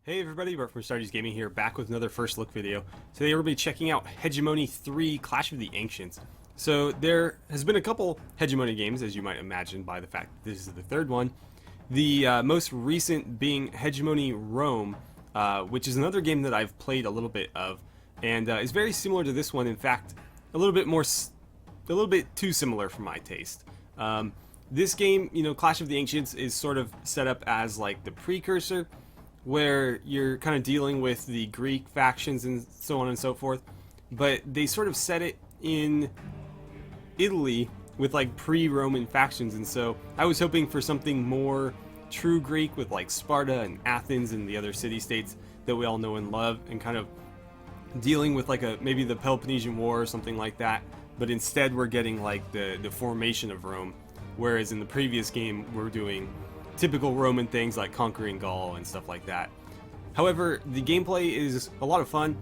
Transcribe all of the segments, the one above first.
Hey everybody, we're from AstartesGaming here, back with another first look video. Today we're going to be checking out Hegemony 3 Clash of the Ancients. So there has been a couple Hegemony games, as you might imagine by the fact that this is the third one. The most recent being Hegemony Rome, which is another game that I've played a little bit of, and is very similar to this one. In fact, a little bit too similar for my taste. This game, Clash of the Ancients is sort of set up as like the precursor, where you're kind of dealing with the Greek factions and so on and so forth, but they sort of set it in Italy with like pre-Roman factions, and so I was hoping for something more true Greek with like Sparta and Athens and the other city-states that we all know and love, and kind of dealing with like maybe the Peloponnesian War or something like that, but instead we're getting like the formation of Rome, whereas in the previous game we're doing typical Roman things like conquering Gaul and stuff like that. However, the gameplay is a lot of fun.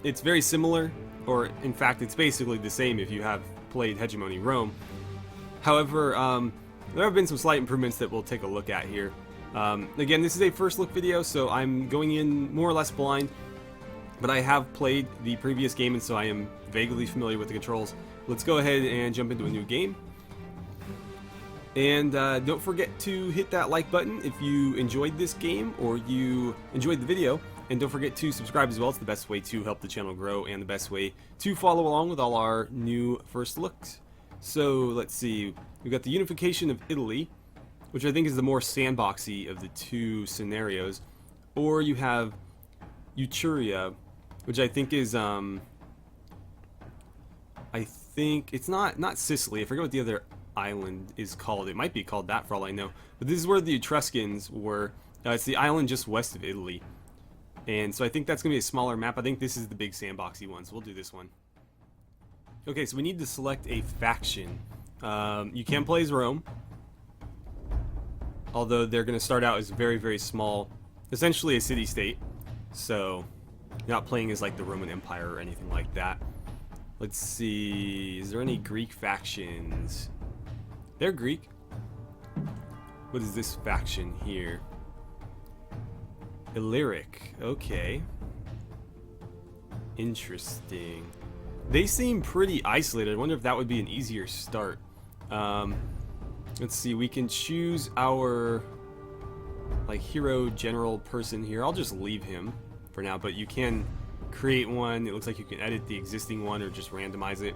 It's very similar, or in fact it's basically the same if you have played Hegemony Rome. However, there have been some slight improvements that we'll take a look at here. Again, this is a first look video, so I'm going in more or less blind, but I have played the previous game and so I am vaguely familiar with the controls. Let's go ahead and jump into a new game. And don't forget to hit that like button if you enjoyed this game or you enjoyed the video. And don't forget to subscribe as well. It's the best way to help the channel grow and the best way to follow along with all our new first looks. So let's see. We've got the Unification of Italy, which I think is the more sandboxy of the two scenarios. Or you have Etruria, which I think is I think it's not Sicily. I forget what the other island is called. It might be called that for all I know, but this is where the Etruscans were. It's the island just west of Italy, and so I think that's gonna be a smaller map. I think this is the big sandboxy one, so we'll do this one. Okay, so we need to select a faction. You can play as Rome, although they're gonna start out as very small, essentially a city-state, so you're not playing as like the Roman Empire or anything like that. Let's see, is there any Greek factions? They're Greek. What is this faction here? Illyric. Okay. Interesting. They seem pretty isolated. I wonder if that would be an easier start. Let's see. We can choose our like hero general person here. I'll just leave him for now, but you can create one. It looks like you can edit the existing one or just randomize it.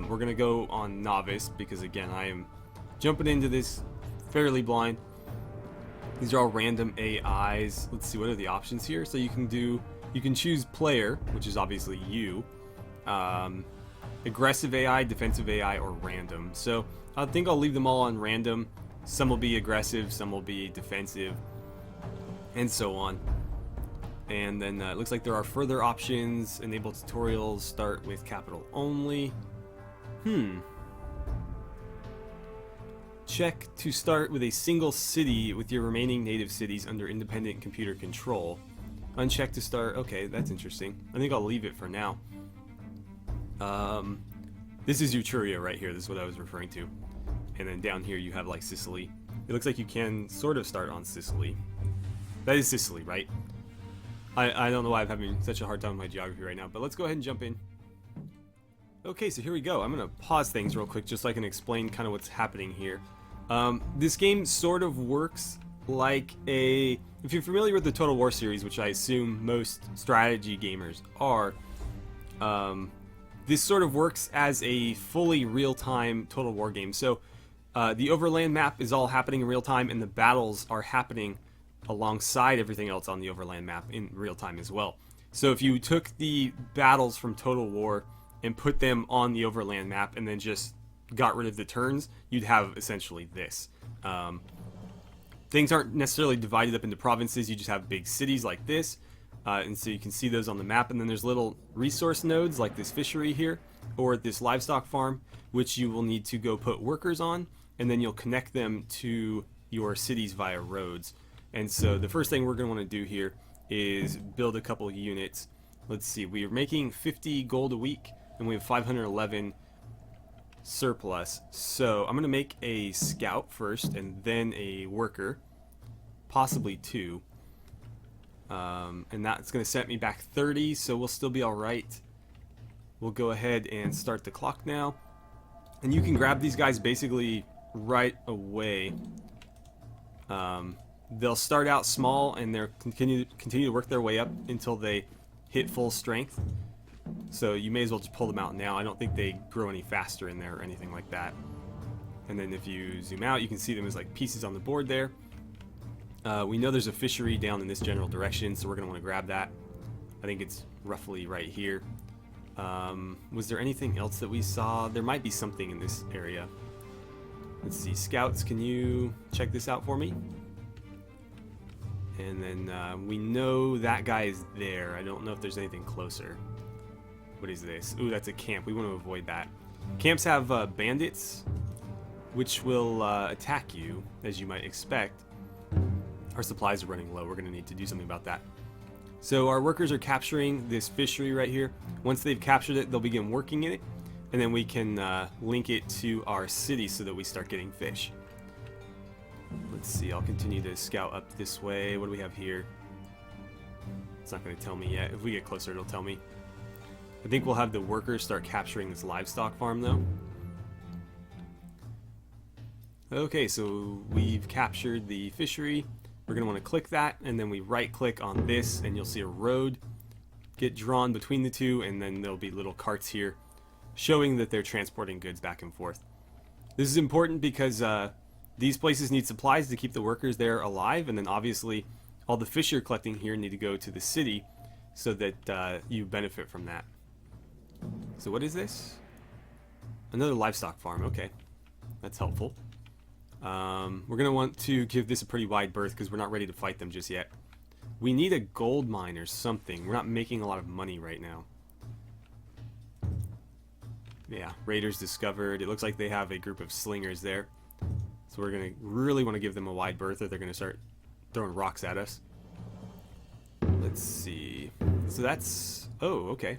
We're gonna go on novice because again I am jumping into this fairly blind. These are all random AIs. Let's see, what are the options here? So you can choose player, which is obviously you, aggressive AI, defensive AI, or random. So I think I'll leave them all on random. Some will be aggressive, some will be defensive, and so on. And then it looks like there are further options. Enable tutorials, start with capital only. Check to start with a single city with your remaining native cities under independent computer control. Uncheck to start. Okay, that's interesting. I think I'll leave it for now. This is Etruria right here. This is what I was referring to. And then down here you have like Sicily. It looks like you can sort of start on Sicily. That is Sicily, right? I don't know why I'm having such a hard time with my geography right now, but let's go ahead and jump in. Okay, so here we go. I'm going to pause things real quick just so I can explain kind of what's happening here. This game sort of works like a... If you're familiar with the Total War series, which I assume most strategy gamers are, this sort of works as a fully real-time Total War game. So the overland map is all happening in real time, and the battles are happening alongside everything else on the overland map in real time as well. So if you took the battles from Total War and put them on the overland map and then just got rid of the turns, you'd have essentially this. Things aren't necessarily divided up into provinces, you just have big cities like this, and so you can see those on the map, and then there's little resource nodes like this fishery here, or this livestock farm, which you will need to go put workers on, and then you'll connect them to your cities via roads. And so the first thing we're going to want to do here is build a couple units. Let's see, we're making 50 gold a week, and we have 511 surplus. So I'm going to make a scout first, and then a worker, possibly two. And that's going to set me back 30, so we'll still be alright. We'll go ahead and start the clock now. And you can grab these guys basically right away. They'll start out small and they'll continue to work their way up until they hit full strength. So you may as well just pull them out now. I don't think they grow any faster in there or anything like that. And then if you zoom out, you can see them as like pieces on the board there. We know there's a fishery down in this general direction, so we're going to want to grab that. I think it's roughly right here. Was there anything else that we saw? There might be something in this area. Let's see. Scouts, can you check this out for me? And then we know that guy is there. I don't know if there's anything closer. What is this? Ooh, that's a camp. We want to avoid that. Camps have bandits, which will attack you, as you might expect. Our supplies are running low. We're going to need to do something about that. So our workers are capturing this fishery right here. Once they've captured it, they'll begin working in it. And then we can link it to our city so that we start getting fish. Let's see. I'll continue to scout up this way. What do we have here? It's not going to tell me yet. If we get closer, it'll tell me. I think we'll have the workers start capturing this livestock farm, though. Okay, so we've captured the fishery. We're going to want to click that, and then we right-click on this, and you'll see a road get drawn between the two, and then there'll be little carts here showing that they're transporting goods back and forth. This is important because these places need supplies to keep the workers there alive, and then obviously all the fish you're collecting here need to go to the city so that you benefit from that. So what is this? Another livestock farm. Okay, that's helpful. We're going to want to give this a pretty wide berth because we're not ready to fight them just yet. We need a gold mine or something. We're not making a lot of money right now. Yeah, raiders discovered. It looks like they have a group of slingers there. So we're going to really want to give them a wide berth or they're going to start throwing rocks at us. Let's see. So that's... Oh, okay.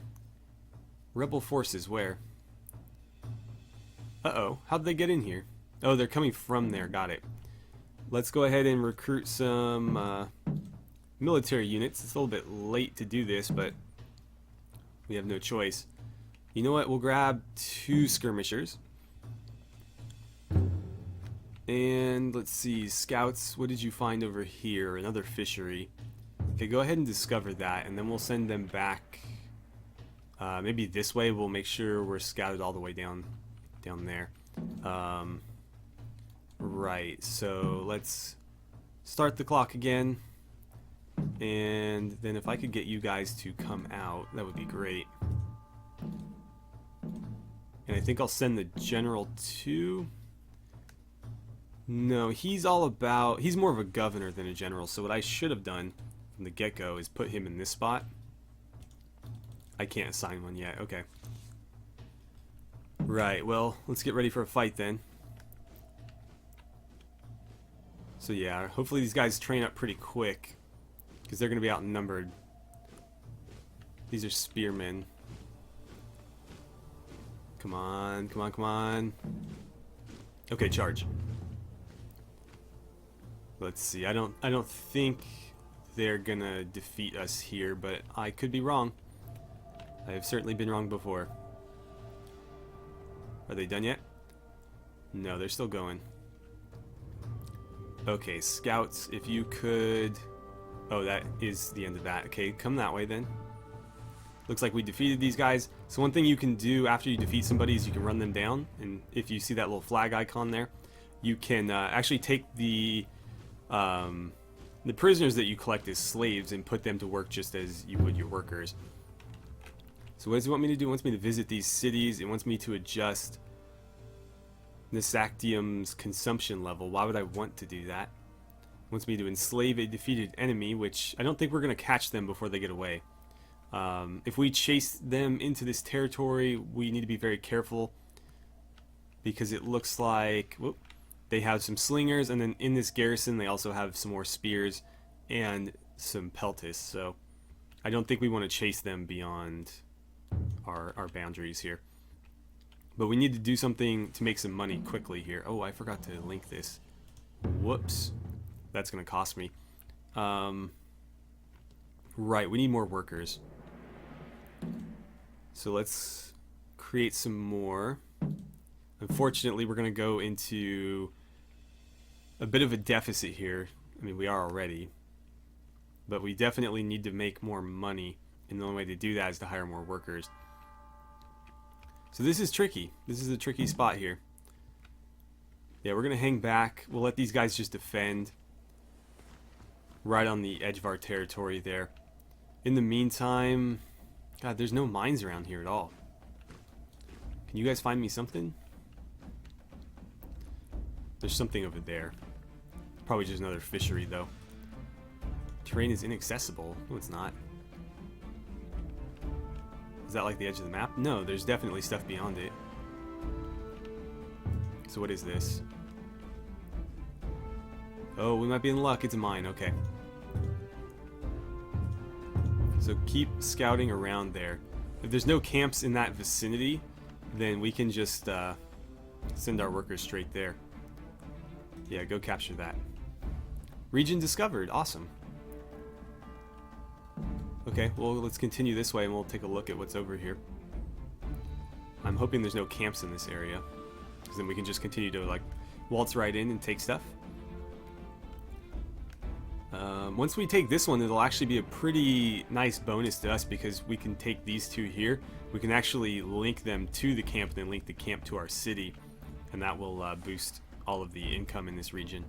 Rebel forces, where? Uh-oh. How'd they get in here? Oh, they're coming from there. Got it. Let's go ahead and recruit some military units. It's a little bit late to do this, but we have no choice. You know what? We'll grab 2 skirmishers. And let's see. Scouts, what did you find over here? Another fishery. Okay, go ahead and discover that, and then we'll send them back. Maybe this way. We'll make sure we're scouted all the way down there. Right, so let's start the clock again. And then if I could get you guys to come out, that would be great. And I think I'll send the general too. No, he's more of a governor than a general, so what I should have done from the get-go is put him in this spot. I can't assign one yet, okay. Right, well, let's get ready for a fight then. So yeah, hopefully these guys train up pretty quick, because they're going to be outnumbered. These are spearmen. Come on, come on, come on. Okay, charge. Let's see. I don't think they're going to defeat us here, but I could be wrong. I have certainly been wrong before. Are they done yet? No, they're still going. Okay, scouts, if you could... Oh, that is the end of that. Okay, come that way then. Looks like we defeated these guys. So one thing you can do after you defeat somebody is you can run them down. And if you see that little flag icon there, you can actually take the prisoners that you collect as slaves and put them to work just as you would your workers. So what does it want me to do? It wants me to visit these cities. It wants me to adjust Nasactium's consumption level. Why would I want to do that? It wants me to enslave a defeated enemy, which I don't think we're going to catch them before they get away. If we chase them into this territory, we need to be very careful because it looks like they have some slingers, and then in this garrison they also have some more spears and some peltists. So I don't think we want to chase them beyond our boundaries here. But we need to do something to make some money quickly here. Oh, I forgot to link this. Whoops. That's going to cost me. Right, we need more workers. So let's create some more. Unfortunately, we're going to go into a bit of a deficit here. I mean, we are already. But we definitely need to make more money. And the only way to do that is to hire more workers. So this is tricky. This is a tricky spot here. Yeah, we're going to hang back. We'll let these guys just defend. Right on the edge of our territory there. In the meantime... God, there's no mines around here at all. Can you guys find me something? There's something over there. Probably just another fishery, though. Terrain is inaccessible. No, it's not. Is that like the edge of the map? No, there's definitely stuff beyond it. So what is this? Oh, we might be in luck. It's a mine. Okay. So keep scouting around there. If there's no camps in that vicinity, then we can just send our workers straight there. Yeah, go capture that. Region discovered. Awesome. Okay, well, let's continue this way and we'll take a look at what's over here. I'm hoping there's no camps in this area, because then we can just continue to like waltz right in and take stuff. Once we take this one, it'll actually be a pretty nice bonus to us, because we can take these two here. We can actually link them to the camp and then link the camp to our city, and that will boost all of the income in this region.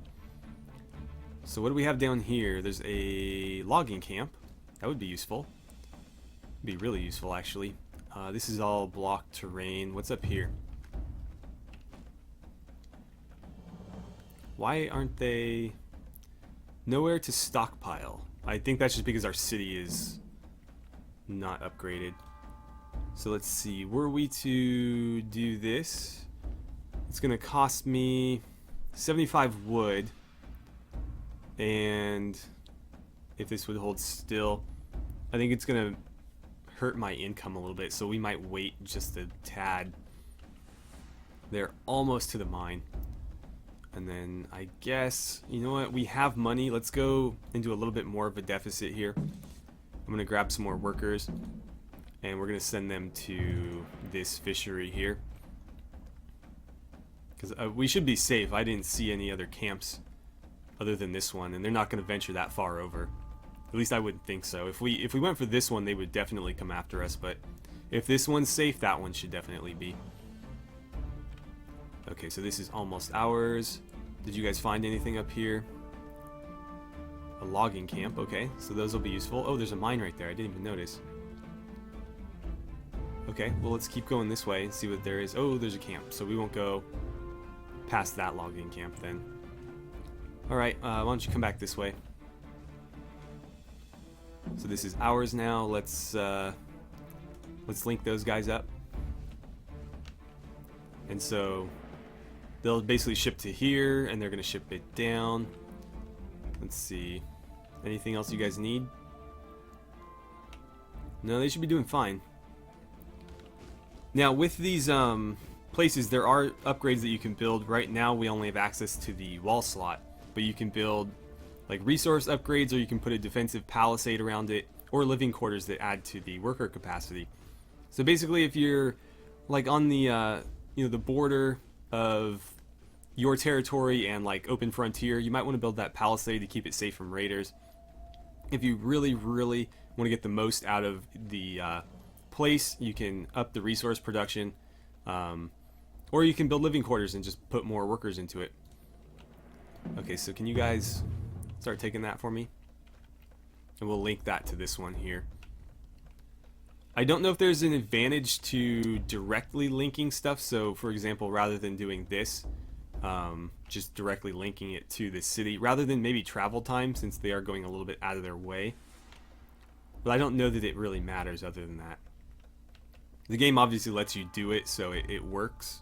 So what do we have down here? There's a logging camp. That would be useful. Be really useful, actually. This is all blocked terrain. What's up here? Why aren't they... Nowhere to stockpile. I think that's just because our city is not upgraded. So let's see. Were we to do this, it's going to cost me 75 wood. And if this would hold still, I think it's going to hurt my income a little bit. So we might wait just a tad. They're almost to the mine. And then I guess, you know what, we have money. Let's go into a little bit more of a deficit here. I'm going to grab some more workers, and we're going to send them to this fishery here. Because we should be safe. I didn't see any other camps other than this one, and they're not going to venture that far over. At least I wouldn't think so. If we went for this one, they would definitely come after us, but if this one's safe, that one should definitely be. Okay, so this is almost ours. Did you guys find anything up here? A logging camp, okay. So those will be useful. Oh, there's a mine right there. I didn't even notice. Okay, well, let's keep going this way and see what there is. Oh, there's a camp. So we won't go past that logging camp then. Alright, why don't you come back this way. So this is ours now. Let's link those guys up. And so... they'll basically ship to here, and they're going to ship it down. Let's see. Anything else you guys need? No, they should be doing fine. Now, with these places, there are upgrades that you can build. Right now, we only have access to the wall slot, but you can build like resource upgrades, or you can put a defensive palisade around it, or living quarters that add to the worker capacity. So basically, if you're like on the the border of your territory and like open frontier, you might want to build that palisade to keep it safe from raiders. If you really want to get the most out of the place, you can up the resource production, or you can build living quarters and just put more workers into it. Okay, so can you guys start taking that for me? And we'll link that to this one here. I don't know if there's an advantage to directly linking stuff. So, for example, rather than doing this, just directly linking it to the city, rather than maybe travel time, since they are going a little bit out of their way. But I don't know that it really matters other than that. The game obviously lets you do it, so it works.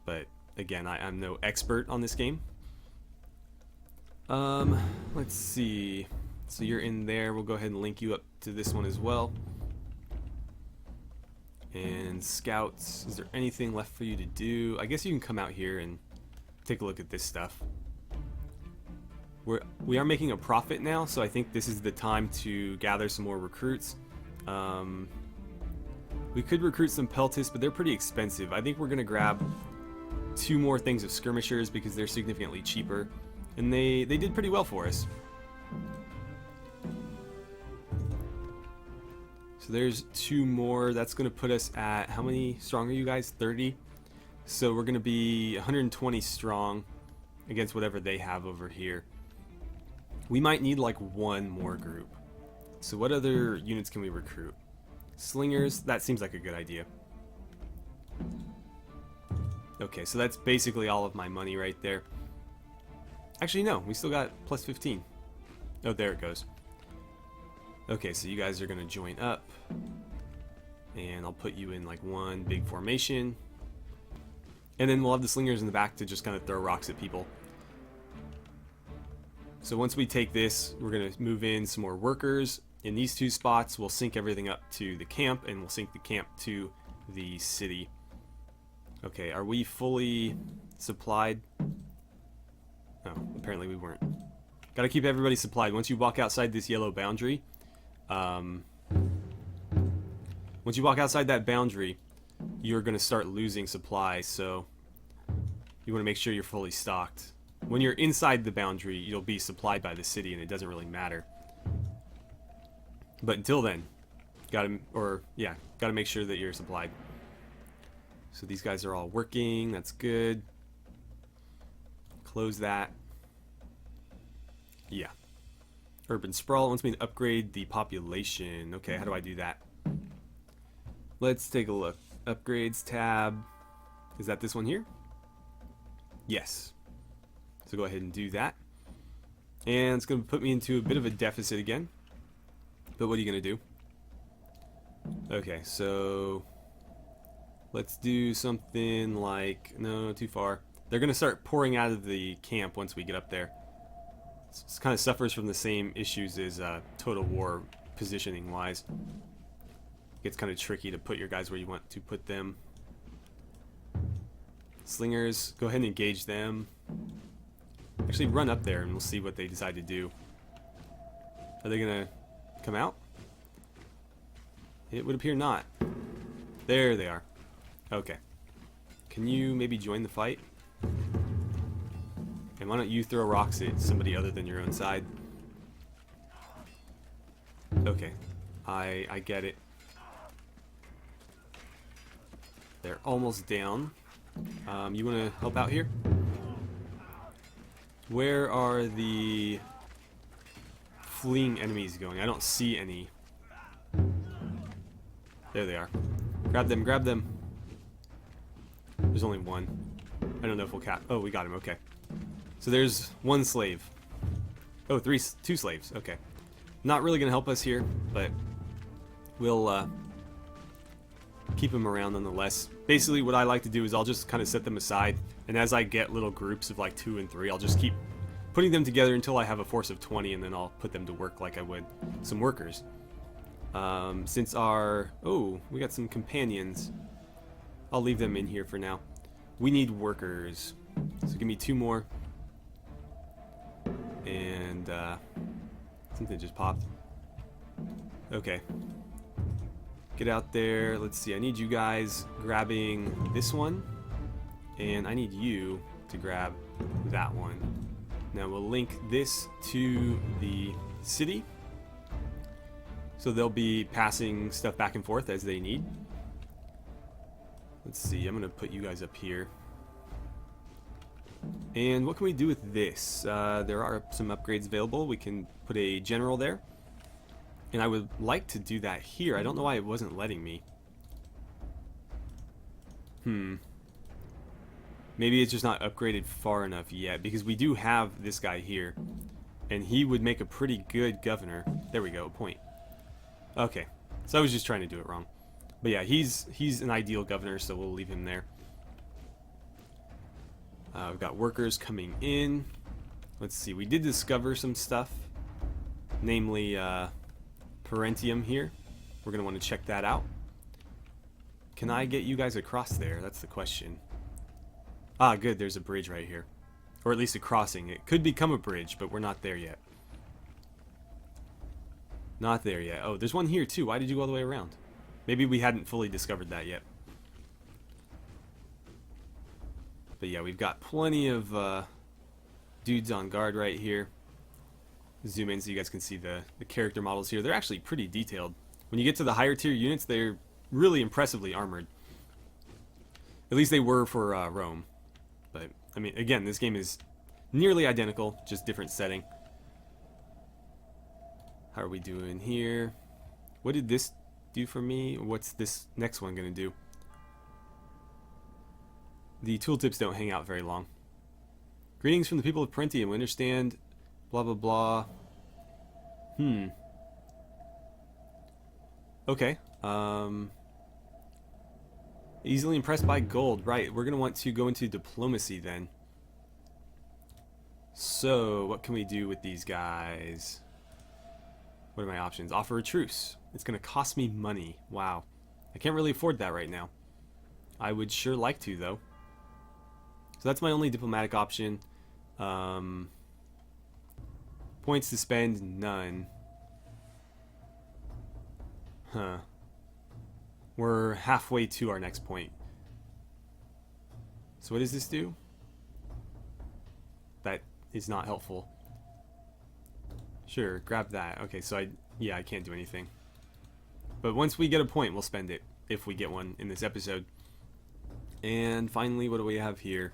But, again, I'm no expert on this game. Let's see. So you're in there. We'll go ahead and link you up to this one as well. And scouts, is there anything left for you to do? I guess you can come out here and take a look at this stuff. We are making a profit now, so I think this is the time to gather some more recruits. We could recruit some peltists, but they're pretty expensive. I think we're going to grab 2 more things of skirmishers because they're significantly cheaper, and they did pretty well for us. So there's 2 more. That's going to put us at, how many strong are you guys? 30. So we're going to be 120 strong against whatever they have over here. We might need like 1 more group. So what other units can we recruit? Slingers, that seems like a good idea. Okay, so that's basically all of my money right there. Actually, no, we still got plus 15. Oh, there it goes. Okay, so you guys are going to join up. And I'll put you in like one big formation. And then we'll have the slingers in the back to just kind of throw rocks at people. So once we take this, we're going to move in some more workers. In these 2 spots, we'll sync everything up to the camp, and we'll sync the camp to the city. Okay, are we fully supplied? Oh, apparently we weren't. Gotta keep everybody supplied. Once you walk outside this yellow boundary, once you walk outside that boundary, you're gonna start losing supply, so you want to make sure you're fully stocked. When you're inside the boundary, you'll be supplied by the city, and it doesn't really matter. But until then, gotta make sure that you're supplied. So these guys are all working. That's good. Close that. Yeah. Urban sprawl wants me to upgrade the population. Okay, how do I do that? Let's take a look. Upgrades tab. Is that this one here? Yes. So go ahead and do that. And it's going to put me into a bit of a deficit again. But what are you going to do? Okay, so let's do something like, no, too far. They're going to start pouring out of the camp once we get up there. It kind of suffers from the same issues as Total War positioning wise. It gets kind of tricky to put your guys where you want to put them. Slingers, go ahead and engage them. Actually run up there and we'll see what they decide to do. Are they going to come out? It would appear not. There they are. Okay. Can you maybe join the fight? And why don't you throw rocks at somebody other than your own side? Okay. I get it. They're almost down. You want to help out here? Where are the fleeing enemies going? I don't see any. There they are. Grab them, grab them. There's only one. I don't know if we'll cap. Oh, we got him. Okay. So there's 1 slave. Oh, 2 slaves. Okay. Not really going to help us here, but we'll keep them around nonetheless. Basically, what I like to do is I'll just kind of set them aside, and as I get little groups of like 2 and 3, I'll just keep putting them together until I have a force of 20, and then I'll put them to work like I would some workers. Since our... Oh, we got some companions. I'll leave them in here for now. We need workers. So give me 2 more. And, something just popped. Okay. Get out there. Let's see. I need you guys grabbing this one. And I need you to grab that one. Now we'll link this to the city. So they'll be passing stuff back and forth as they need. Let's see. I'm going to put you guys up here. And what can we do with this? There are some upgrades available. We can put a general there. And I would like to do that here. I don't know why it wasn't letting me. Maybe it's just not upgraded far enough yet, because we do have this guy here. And he would make a pretty good governor. There we go, point. Okay, so I was just trying to do it wrong. But yeah, he's an ideal governor, so we'll leave him there. We've got workers coming in. Let's see, we did discover some stuff. Namely, Parentium here. We're going to want to check that out. Can I get you guys across there? That's the question. Ah, good, there's a bridge right here. Or at least a crossing. It could become a bridge, but we're not there yet. Not there yet. Oh, there's one here too. Why did you go all the way around? Maybe we hadn't fully discovered that yet. But yeah, we've got plenty of dudes on guard right here. Zoom in so you guys can see the character models here. They're actually pretty detailed. When you get to the higher tier units, they're really impressively armored. At least they were for Rome. But, I mean, again, this game is nearly identical, just different setting. How are we doing here? What did this do for me? What's this next one going to do? The tooltips don't hang out very long. Greetings from the people of Parentium. We understand blah blah blah. Okay. Easily impressed by gold. Right. We're going to want to go into diplomacy then. So, what can we do with these guys? What are my options? Offer a truce. It's going to cost me money. Wow. I can't really afford that right now. I would sure like to, though. So that's my only diplomatic option. Points to spend, none. Huh. We're halfway to our next point. So what does this do? That is not helpful. Sure, grab that. Okay, so I can't do anything. But once we get a point, we'll spend it, if we get one in this episode. And finally, what do we have here?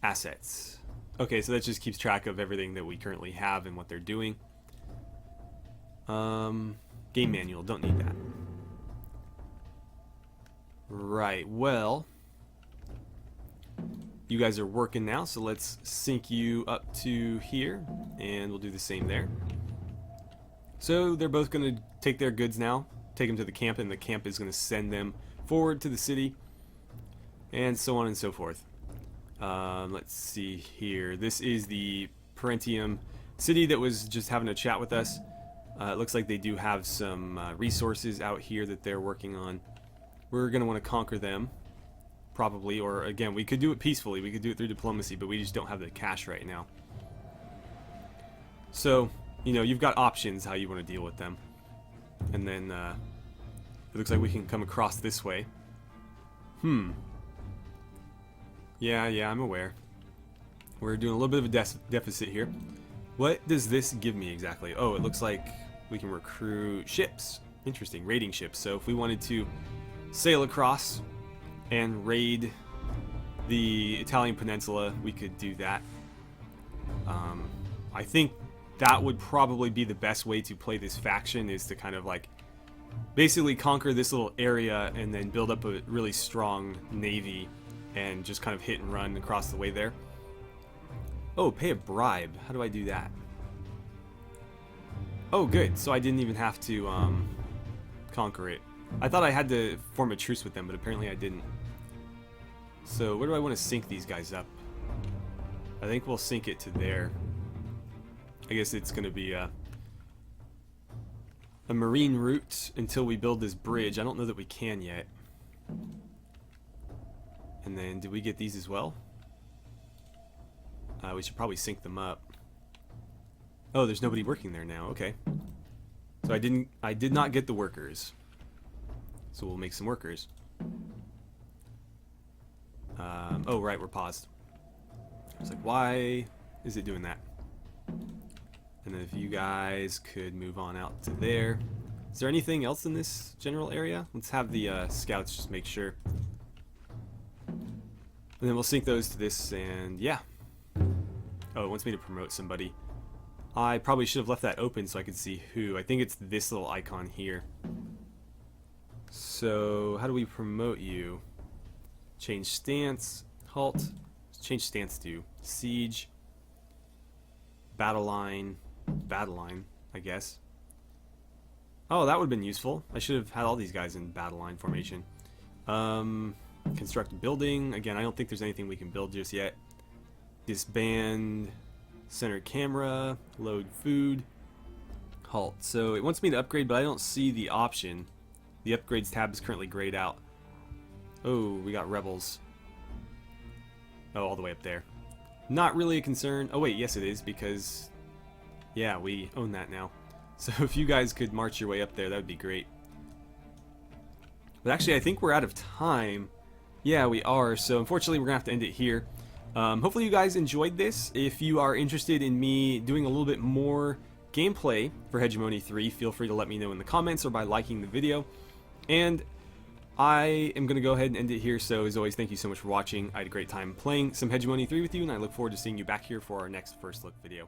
Assets. Okay, so that just keeps track of everything that we currently have and what they're doing. Game manual, don't need that. Right, well, you guys are working now, so let's sync you up to here, and we'll do the same there. So they're both going to take their goods now, take them to the camp, and the camp is going to send them forward to the city, and so on and so forth. Let's see here. This is the Parentium city that was just having a chat with us. It looks like they do have some resources out here that they're working on. We're going to want to conquer them, probably, or again, we could do it peacefully. We could do it through diplomacy, but we just don't have the cash right now. So, you know, you've got options how you want to deal with them. And then, it looks like we can come across this way. Yeah, I'm aware. We're doing a little bit of a deficit here. What does this give me exactly? Oh, it looks like we can recruit ships. Interesting, raiding ships. So if we wanted to sail across and raid the Italian peninsula, we could do that. I think that would probably be the best way to play this faction, is to kind of like basically conquer this little area and then build up a really strong navy and just kind of hit and run across the way there. Oh, pay a bribe. How do I do that? Oh, good. So I didn't even have to conquer it. I thought I had to form a truce with them, but apparently I didn't. So where do I want to sync these guys up? I think we'll sync it to there. I guess it's going to be a marine route until we build this bridge. I don't know that we can yet. And then, did we get these as well? We should probably sync them up. Oh, there's nobody working there now. Okay. So I did not get the workers. So we'll make some workers. Oh, right, we're paused. I was like, why is it doing that? And then if you guys could move on out to there. Is there anything else in this general area? Let's have the scouts just make sure. And then we'll sync those to this, and yeah. Oh, it wants me to promote somebody. I probably should have left that open so I could see who. I think it's this little icon here. So, how do we promote you? Change stance, halt. Change stance to siege, battle line, I guess. Oh, that would have been useful. I should have had all these guys in battle line formation. Construct a building. Again, I don't think there's anything we can build just yet. Disband, center camera, load food, halt. So it wants me to upgrade, but I don't see the option. The upgrades tab is currently grayed out. Oh, we got rebels. Oh, all the way up there. not really a concern. Oh wait, yes it is, because yeah, we own that now. So if you guys could march your way up there, that would be great. But actually, I think we're out of time. Yeah, we are. So unfortunately, we're going to have to end it here. Hopefully you guys enjoyed this. If you are interested in me doing a little bit more gameplay for Hegemony 3, feel free to let me know in the comments or by liking the video. And I am going to go ahead and end it here. So as always, thank you so much for watching. I had a great time playing some Hegemony 3 with you, and I look forward to seeing you back here for our next First Look video.